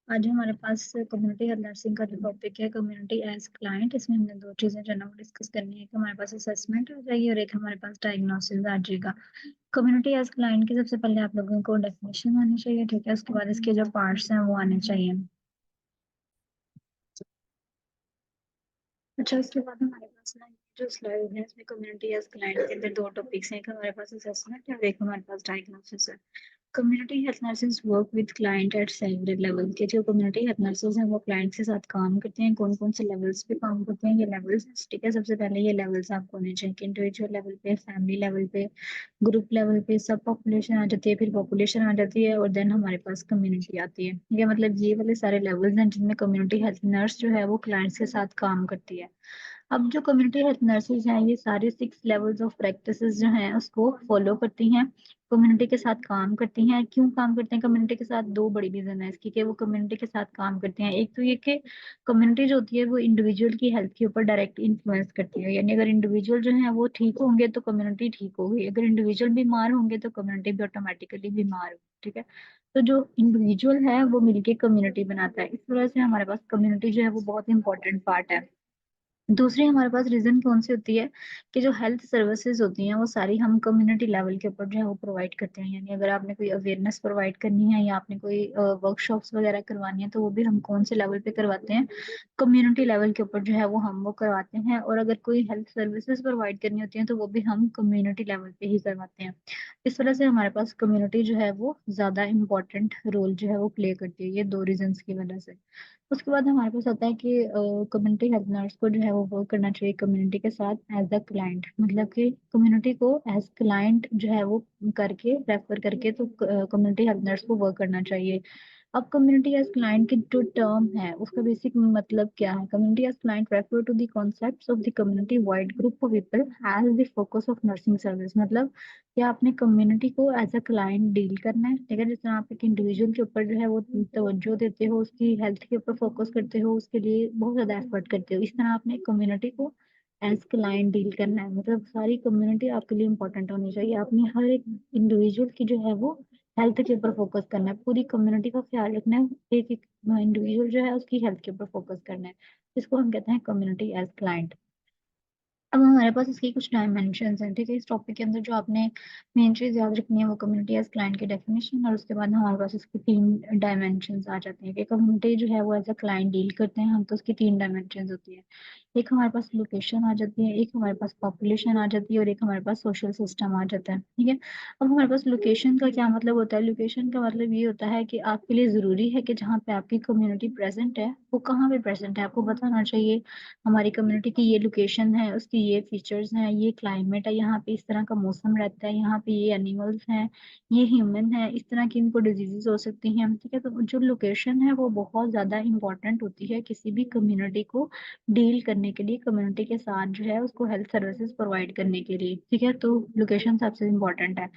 आज हमारे पास community health nursing का जो टॉपिक है कम्युनिटी एज क्लाइंट, इसमें हमने दो चीजें जो है ना वो डिस्कस करनी है कि हमारे पास असेसमेंट आ जाएगी और एक हमारे पास डायग्नोसिस आ जाएगा। कम्युनिटी एज क्लाइंट की सबसे पहले आप लोगों को डेफिनेशन आनी चाहिए, ठीक है। उसके बाद इसके जो पार्ट्स हैं वो आने चाहिए। अच्छा, उसके बाद हमारे पास ना जो स्लाइड है इसमें कम्युनिटी एज क्लाइंट के अंदर दो टॉपिक्स हैं, एक हमारे पास असेसमेंट है और एक हमारे पास डायग्नोसिस है। Community health nurses work with client eight several level के जो कम्युनिटी हेल्थ नर्सेज हैं वो क्लाइंट के साथ काम करते हैं। कौन कौन से लेवल्स पे काम करते हैं, ये लेवल्स, ठीक है। सबसे पहले ये लेवल्स आपको होने चाहिए कि इंडिविजुअल लेवल पे, फैमिली लेवल पे, ग्रुप लेवल पे, सब पॉपुलेशन आ जाती है, फिर पॉपुलेशन आ जाती है और देन हमारे पास कम्युनिटी आती है। ये मतलब ये वाले सारे लेवल्स हैं जिनमें कम्युनिटी हेल्थ नर्स जो है वो क्लाइंट्स के साथ काम करती है। अब जो कम्युनिटी हेल्थ नर्सेज हैं ये सारे 6 लेवल्स ऑफ प्रैक्टिसेस जो हैं उसको फॉलो करती हैं, कम्युनिटी के साथ काम करती हैं। क्यों काम करते हैं कम्युनिटी के साथ, दो बड़ी रीजन है इसकी कि वो कम्युनिटी के साथ काम करते हैं। एक तो ये कि कम्युनिटी जो होती है वो इंडिविजुअल की हेल्थ के ऊपर डायरेक्ट इन्फ्लुएंस करती है, यानी अगर इंडिविजुअल जो है वो ठीक होंगे तो कम्युनिटी ठीक होगी, अगर इंडिविजुअल बीमार होंगे तो कम्युनिटी भी ऑटोमेटिकली बीमार होगी, ठीक है। तो जो इंडिविजुअल है वो मिलके कम्युनिटी बनाता है, इस वजह से हमारे पास कम्युनिटी जो है वो बहुत इंपॉर्टेंट पार्ट है। दूसरी हमारे पास रीजन कौन सी होती है कि जो हेल्थ सर्विसेज होती हैं वो सारी हम कम्युनिटी लेवल के ऊपर जो है वो प्रोवाइड करते हैं। यानी अगर आपने कोई अवेयरनेस प्रोवाइड करनी है या आपने कोई वर्कशॉप्स वगैरह करवानी है तो वो भी हम कौन से लेवल पे करवाते हैं, कम्युनिटी लेवल के ऊपर जो है वो हम वो करवाते हैं। और अगर कोई हेल्थ सर्विसेज प्रोवाइड करनी होती है तो वो भी हम कम्युनिटी लेवल पे ही करवाते हैं। इस वजह से हमारे पास कम्युनिटी जो है वो ज्यादा इंपॉर्टेंट रोल जो है वो प्ले करती है, ये दो रीजंस की वजह से। उसके बाद हमारे पास आता है कि कम्युनिटी हेल्थ नर्स को जो है वो वर्क करना चाहिए कम्युनिटी के साथ एज अ क्लाइंट, मतलब कि कम्युनिटी को एज क्लाइंट जो है वो करके रेफर करके तो कम्युनिटी हेल्थ नर्स को वर्क करना चाहिए। अब कम्युनिटी एज क्लाइंट की जो टर्म है उसका बेसिक मतलब क्या है, community as client refer to the concepts of the community wide group of people as the focus of nursing service. मतलब कि आपने कम्युनिटी को एज अ क्लाइंट डील करना है, ठीक है। जिस तरह आप एक इंडिविजुअल के ऊपर जो है वो तवज्जो देते हो, उसकी हेल्थ के ऊपर फोकस करते हो, उसके लिए बहुत ज्यादा एफर्ट करते हो, इस तरह आपने कम्युनिटी को एज क्लाइंट डील करना है। मतलब सारी कम्युनिटी आपके लिए इंपॉर्टेंट होनी चाहिए, आपने हर एक इंडिविजुअल की जो है वो हेल्थ के ऊपर फोकस करना है, पूरी कम्युनिटी का ख्याल रखना है, एक एक इंडिविजुअल जो है उसकी हेल्थ के ऊपर फोकस करना है। इसको हम कहते हैं कम्युनिटी एज क्लाइंट। अब हमारे पास इसकी कुछ डायमेंशंस हैं, ठीक है। इस टॉपिक के अंदर जो आपने मेन चीज याद रखनी है वो कम्युनिटी एज क्लाइंट की डेफिनेशन, और उसके बाद हमारे पास इसकी 3 डायमेंशंस आ जाते हैं कि कम्युनिटी जो है वो एज अ क्लाइंट डील करते हैं हम, तो उसकी 3 डायमेंशंस होती है। एक हमारे पास लोकेशन आ जाती है, एक हमारे पास पॉपुलेशन आ जाती है और एक हमारे पास सोशल सिस्टम आ जाता है, ठीक है। अब हमारे पास लोकेशन का क्या मतलब होता है, लोकेशन का मतलब ये होता है कि आपके लिए जरूरी है कि जहाँ पे आपकी कम्युनिटी प्रेजेंट है वो कहाँ पे प्रेजेंट है, आपको बताना चाहिए हमारी कम्युनिटी की ये लोकेशन है, उसकी ये फीचर्स हैं, ये क्लाइमेट है, यहाँ पे इस तरह का मौसम रहता है, यहाँ पे ये एनिमल्स हैं, ये ह्यूमन है, इस तरह की इनको डिजीजेस हो सकती हैं, ठीक है। तो जो लोकेशन है वो बहुत ज्यादा इंपॉर्टेंट होती है किसी भी कम्युनिटी को डील करने के लिए, कम्युनिटी के साथ जो है उसको हेल्थ सर्विसेज प्रोवाइड करने के लिए, ठीक है। तो लोकेशन सबसे इम्पोर्टेंट है।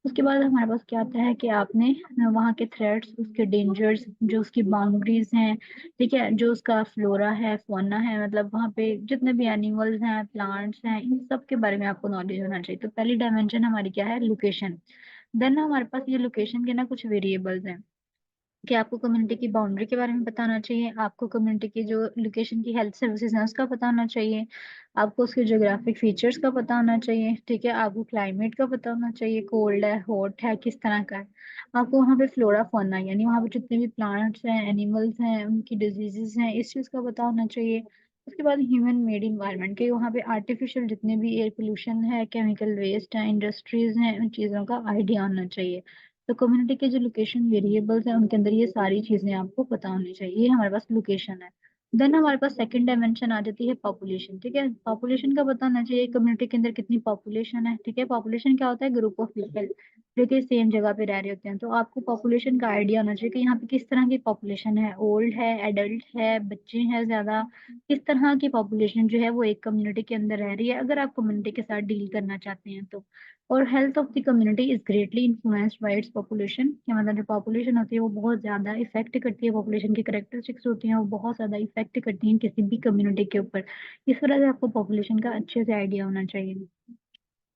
उसके बाद हमारे पास क्या आता है कि आपने वहाँ के थ्रेट्स, उसके डेंजर्स, जो उसकी बाउंड्रीज हैं, ठीक है, जो उसका फ्लोरा है, फौना है, मतलब वहाँ पे जितने भी एनिमल्स हैं, प्लांट्स हैं, इन सब के बारे में आपको नॉलेज होना चाहिए। तो पहली डायमेंशन हमारी क्या है, लोकेशन। देन हमारे पास ये लोकेशन के ना कुछ वेरिएबल्स हैं कि आपको कम्युनिटी की बाउंड्री के बारे में बताना चाहिए, आपको कम्युनिटी की जो लोकेशन की हेल्थ सर्विसेज हैं उसका पता होना चाहिए, आपको उसके ज्योग्राफिक फीचर्स का पता होना चाहिए, ठीक है, आपको क्लाइमेट का पता होना चाहिए, कोल्ड है, हॉट है, किस तरह का है, आपको वहाँ पे फ्लोरा फौना यानी वहाँ पे जितने भी प्लांट्स हैं, एनिमल्स हैं, उनकी डिजीजेस हैं, इस चीज़ का पता होना चाहिए। उसके बाद ह्यूमन मेड इन्वायरमेंट के वहाँ पे आर्टिफिशियल जितने भी एयर पोल्यूशन है, केमिकल वेस्ट है, इंडस्ट्रीज हैं, उन चीज़ों का आइडिया होना चाहिए। तो कम्युनिटी के जो लोकेशन वेरिएबल्स हैं उनके अंदर ये सारी चीजें आपको पता होनी चाहिए, ये हमारे पास लोकेशन है। देन हमारे पास सेकंड डायमेंशन आ जाती है पॉपुलेशन, ठीक है। पॉपुलेशन का पता होना चाहिए कम्युनिटी के अंदर कितनी पॉपुलेशन है, ठीक है। पॉपुलेशन क्या होता है, ग्रुप ऑफ पीपल जो कि सेम जगह पे रह रहे होते हैं, तो आपको पॉपुलेशन का आइडिया होना चाहिए कि यहाँ पे किस तरह की पॉपुलेशन है, ओल्ड है, एडल्ट है, बच्चे हैं ज्यादा, किस तरह की पॉपुलेशन जो है वो एक कम्युनिटी के अंदर रह रही है अगर आप कम्युनिटी के साथ डील करना चाहते हैं तो। और health of the community is greatly influenced by its population, क्या मतलब जो पॉपुलेशन होती है वो बहुत ज्यादा इफेक्ट करती है, पॉपुलेशन की करेक्टरिस्टिक्स होती हैं वो बहुत ज्यादा इफेक्ट करती हैं किसी भी कम्युनिटी के ऊपर। इस वजह से आपको पॉपुलेशन का अच्छे से आइडिया होना चाहिए।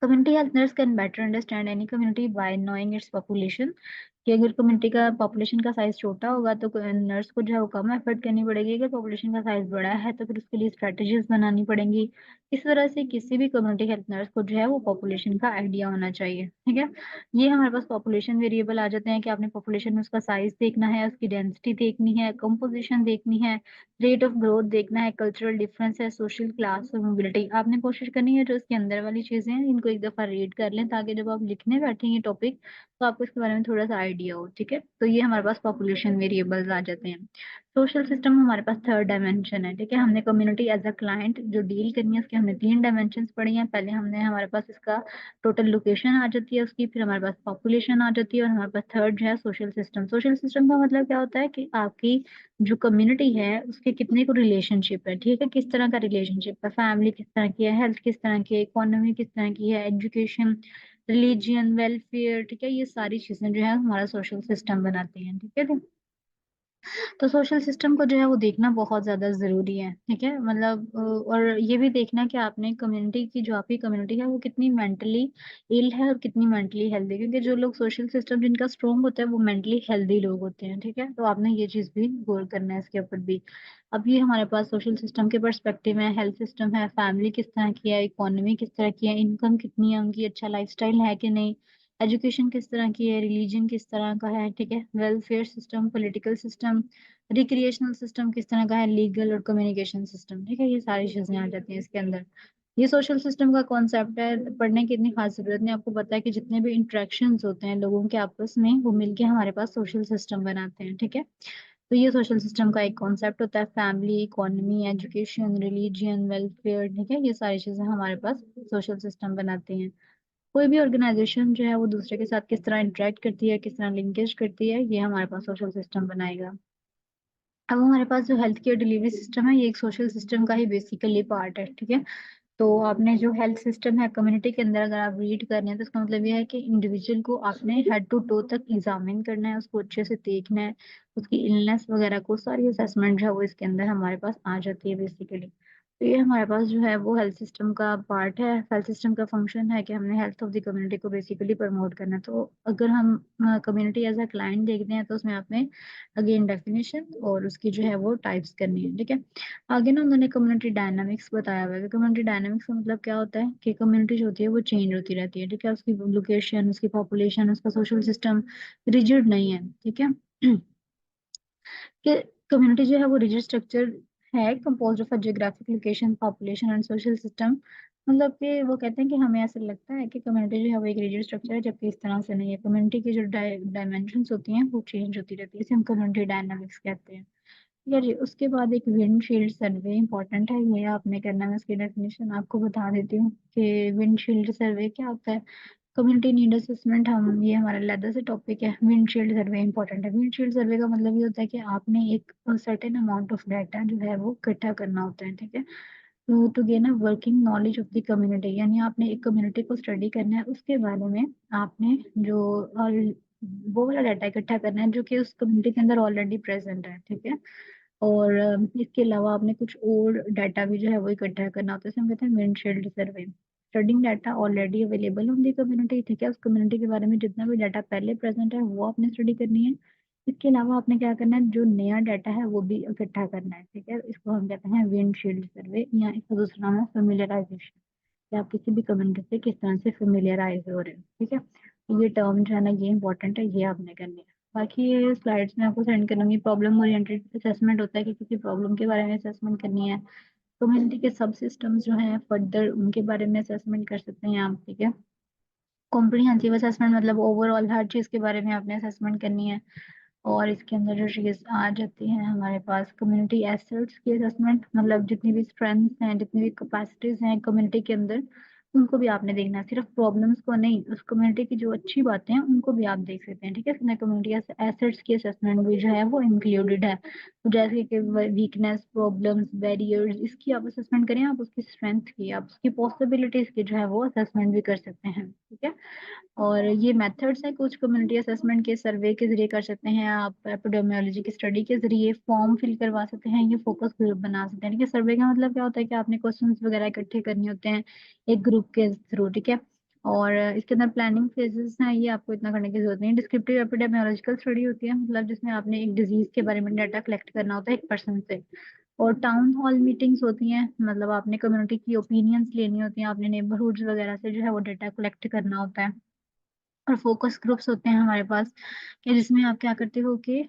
Community health nurse can better understand any community by knowing its population, कि अगर कम्युनिटी का पॉपुलेशन का साइज छोटा होगा तो नर्स को जो है वो कम एफर्ट करनी पड़ेगी, अगर पॉपुलेशन का साइज बड़ा है तो फिर उसके लिए स्ट्रेटजीज बनानी पड़ेंगी। इस तरह से किसी भी कम्युनिटी हेल्थ नर्स को जो है वो पॉपुलेशन का आइडिया होना चाहिए, ठीक है। ये हमारे पास पॉपुलेशन वेरिएबल आ जाते हैं कि आपने पॉपुलेशन में उसका साइज देखना है, उसकी डेंसिटी देखनी है, कंपोजिशन देखनी है, रेट ऑफ ग्रोथ देखना है, कल्चरल डिफरेंस है, सोशल क्लास और मोबिलिटी। आपने कोशिश करनी है जो इसके अंदर वाली चीजें हैं इनको एक दफा रीड कर लें, ताकि जब आप लिखने बैठेंगे टॉपिक तो आपको इसके बारे में थोड़ा सा आइडिया हो, ठीक है। तो ये हमारे पास पॉपुलेशन वेरिएबल्स आ जाते हैं। सोशल सिस्टम हमारे पास थर्ड डायमेंशन है, ठीक है। हमने कम्युनिटी एज अ क्लाइंट जो डील करनी है उसके हमने तीन डायमेंशन पढ़ी हैं। पहले हमने हमारे पास इसका टोटल लोकेशन आ जाती है उसकी, फिर हमारे पास पॉपुलेशन आ जाती है, और हमारे पास थर्ड जो है सोशल सिस्टम। सोशल सिस्टम का मतलब क्या होता है कि आपकी जो कम्युनिटी है उसके कितने को रिलेशनशिप है, ठीक है, किस तरह का रिलेशनशिप है, फैमिली किस तरह की है, हेल्थ किस तरह की है, इकोनॉमी किस तरह की है, एजुकेशन, रिलीजियन, वेलफेयर, ठीक है। ये सारी चीजें जो है हमारा सोशल सिस्टम बनाती हैं, ठीक है। तो सोशल सिस्टम को जो है वो देखना बहुत ज्यादा जरूरी है, ठीक है। मतलब और ये भी देखना कि आपने कम्युनिटी की, जो आपकी कम्युनिटी है वो कितनी मेंटली इल है और कितनी मेंटली हेल्दी, क्योंकि जो लोग सोशल सिस्टम जिनका स्ट्रोंग होता है वो मेंटली हेल्दी लोग होते हैं, ठीक है। तो आपने ये चीज भी गौर करना है इसके ऊपर भी। अब ये हमारे पास सोशल सिस्टम के पर्सपेक्टिव है, हेल्थ सिस्टम है, फैमिली किस तरह की है, इकोनॉमी किस तरह की है, इनकम कितनी है उनकी, अच्छा लाइफस्टाइल है कि नहीं, एजुकेशन किस तरह की है, रिलीजन किस तरह का है, ठीक है, welfare system, political system, recreational system किस तरह का है, लीगल और कम्युनिकेशन सिस्टम, ठीक है। ये सारी चीजें आ जाती हैं इसके अंदर। ये सोशल सिस्टम का कॉन्सेप्ट है, पढ़ने की इतनी खास जरूरत नहीं, आपको पता है कि जितने भी इंटरेक्शंस होते हैं लोगों के आपस में वो मिलके हमारे पास सोशल सिस्टम बनाते हैं, ठीक है। तो ये सोशल सिस्टम का एक कॉन्सेप्ट होता है, family, economy, education, religion, welfare, ठीक है। ये सारी चीजें हमारे पास सोशल सिस्टम बनाती हैं। कोई भी ऑर्गेनाइजेशन जो है वो दूसरे के साथ किस तरह इंटरेक्ट करती है, किस तरह लिंकेज करती है, ये हमारे पास सोशल सिस्टम बनाएगा। अब हमारे पास जो हेल्थ केयर डिलीवरी सिस्टम है ये एक सोशल सिस्टम का ही बेसिकली पार्ट है, ठीक है। तो आपने जो हेल्थ सिस्टम है कम्युनिटी के अंदर अगर आप रीड कर रहे हैं तो इसका मतलब ये है कि इंडिविजुअल को आपने हेड टू टो तक एग्जामिन करना है, उसको अच्छे से देखना है, उसकी इलनेस वगैरह को सारी असेसमेंट जो है वो इसके अंदर हमारे पास आ जाती है बेसिकली। तो ये हमारे पास जो है वो हेल्थ सिस्टम का पार्ट है। हेल्थ सिस्टम का फंक्शन है कि हमने हेल्थ ऑफ द कम्युनिटी को बेसिकली प्रमोट करना है। तो अगर हम कम्युनिटी एज अ क्लाइंट देखते हैं तो उसमें आपने अगेन डेफिनेशन और उसकी जो है वो टाइप्स करनी है, ठीक है। आगे ना उन्होंने कम्युनिटी डायनामिक्स बताया हुआ है। कम्युनिटी डायनामिक्स का मतलब क्या होता है कि कम्युनिटी जो होती है वो चेंज होती रहती है, ठीक है। उसकी लोकेशन, उसकी पॉपुलेशन, उसका सोशल सिस्टम रिजिड नहीं है, ठीक है। कि कम्युनिटी जो है वो रिजिड स्ट्रक्चर है, composed of geographic location, population and social system. मतलब कि वो कहते हैं कि हमें ऐसा लगता है कि कम्युनिटी जो है वो एक रिजिड स्ट्रक्चर है, जबकि इस तरह से नहीं है। कम्युनिटी की जो डायमेंशंस होती हैं वो चेंज होती रहती है, इसे हम कम्युनिटी डायनामिक्स कहते हैं। ठीक है जी। उसके बाद एक विंडशील्ड सर्वे इंपॉर्टेंट है, ये आपने करना है। मैं इसकी डेफिनेशन आपको बता देती हूँ कि विंडशील्ड सर्वे क्या होता है। कम्युनिटी नीड असेसमेंट, हम ये हमारा लेदर से टॉपिक है। विंडशील्ड सर्वे इंपॉर्टेंट है। विंडशील्ड सर्वे का मतलब ये होता है कि आपने एक सर्टेन अमाउंट ऑफ डाटा जो है वो इकट्ठा करना होता है, ठीक है। तो to gain a working knowledge of the community, यानी आपने एक कम्युनिटी को स्टडी करना है, उसके बारे में आपने जो वो वाला डाटा इकट्ठा करना है जो कि उस कम्युनिटी के अंदर ऑलरेडी प्रेजेंट है, ठीक है। और इसके अलावा आपने कुछ और डाटा भी जो है वो इकट्ठा करना होता है, इसे हम कहते हैं windshield survey. Studying data already available on the community, ठीक है। उस कम्युनिटी के बारे में जितना भी डाटा पहले प्रेजेंट है वो आपने स्टडी करनी है। इसके अलावा आपने क्या करना है, जो नया डाटा है वो भी इकट्ठा करना है, ठीक है। इसको हम कहते हैं विंडशील्ड सर्वे, या इसका दूसरा नाम है फेमिलियराइजेशन, कि आप किसी भी कम्युनिटी से किस तरह से फेमिलियराइज हो रहे हैं, ठीक है। तो ये टर्म जो है ना ये इंपॉर्टेंट है, ये आपने करनी है। बाकी ये स्लाइड्स में आपको सेंड करूंगी। प्रॉब्लम ओरिएंटेड असेसमेंट होता है कि किसी प्रॉब्लम के बारे में असेसमेंट करनी है। कम्युनिटी के सब सिस्टम्स जो हैं फर्दर उनके बारे में असेसमेंट कर सकते हैं आप, ठीक है। कॉम्प्रिहेंसिव असेसमेंट मतलब ओवरऑल हर चीज के बारे में आपने असेसमेंट करनी है। और इसके अंदर जो चीज आ जाती है हमारे पास कम्युनिटी एसेट्स की असेसमेंट, मतलब जितनी भी स्ट्रेंथ्स हैं, जितनी भी कैपेसिटीज हैं कम्युनिटी के अंदर, उनको भी आपने देखना है, सिर्फ प्रॉब्लम्स को नहीं। उस कम्युनिटी की जो अच्छी बातें हैं उनको भी आप देख सकते हैं, ठीक है। इसमें कम्युनिटी एसेट्स की असेसमेंट भी जो है वो इंक्लूडेड है। तो जैसे कि वीकनेस, प्रॉब्लम्स, बैरियर्स, इसकी आप असेसमेंट करें, आप उसकी स्ट्रेंथ की, आप उसकी पॉसिबिलिटीज की जो है वो असेसमेंट भी कर सकते हैं, ठीक है। और ये मेथड्स हैं कुछ कम्युनिटी असेसमेंट के, सर्वे के जरिए कर सकते हैं आप, एपिडेमियोलॉजी की स्टडी के जरिए फॉर्म फिल करवा सकते हैं, ये फोकस ग्रुप बना सकते हैं, ठीक है। सर्वे का मतलब क्या होता है कि आपने क्वेश्चंस वगैरह इकट्ठे करने होते हैं एक ग्रुप के थ्रू, ठीक है। और इसके अंदर प्लानिंग फेजेस हैं, ये आपको इतना करने की जरूरत नहीं है। डिस्क्रिप्टिव एपिडेमियोलॉजिकल स्टडी होती है, मतलब जिसमें आपने एक डिजीज के बारे में डाटा कलेक्ट करना होता है एक पर्सन से। और टाउन हॉल मीटिंग्स होती हैं, मतलब आपने कम्युनिटी की ओपिनियंस लेनी होती हैं, आपने नेबरहुड्स वगैरह से जो है वो डाटा कलेक्ट करना होता है। और फोकस ग्रुप्स होते हैं हमारे पास, कि जिसमें आप क्या करते हो कि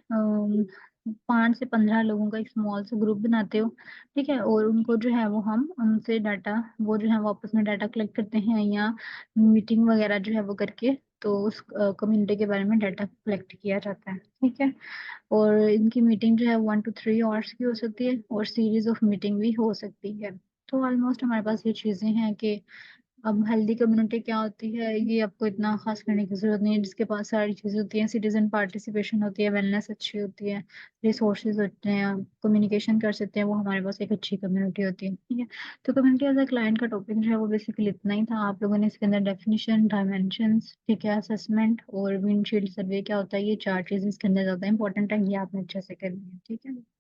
5 से 15 लोगों का एक स्मॉल सा ग्रुप बनाते हो, ठीक है। और उनको जो है वो हम उनसे डाटा, वो जो है वो आपस में डाटा कलेक्ट करते हैं, या मीटिंग वगैरह जो है वो करके, तो उस कम्युनिटी के बारे में डाटा कलेक्ट किया जाता है, ठीक है। और इनकी मीटिंग जो है 1 to 3 आवर्स की हो सकती है, और सीरीज ऑफ मीटिंग भी हो सकती है। तो ऑलमोस्ट हमारे पास ये चीजें हैं कि अब हेल्दी कम्युनिटी क्या होती है ये आपको इतना खास करने की जरूरत नहीं है, जिसके पास सारी चीजें होती हैं, सिटीजन पार्टिसिपेशन होती है, वेलनेस अच्छी होती है, रिसोर्सेज होते हैं, कम्युनिकेशन कर सकते हैं, वो हमारे पास एक अच्छी कम्युनिटी होती है, ठीक है। तो कम्युनिटी एज अ क्लाइंट का टॉपिक जो है वो बेसिकली इतना ही था। आप लोगों ने इसके अंदर डेफिनेशन, डायमेंशंस, ठीक है, असेसमेंट और विंडशील्ड सर्वे क्या होता है, ये 4 चीजें इसके अंदर ज्यादा इंपॉर्टेंट है, ये आपने अच्छे से करनी है, ठीक है।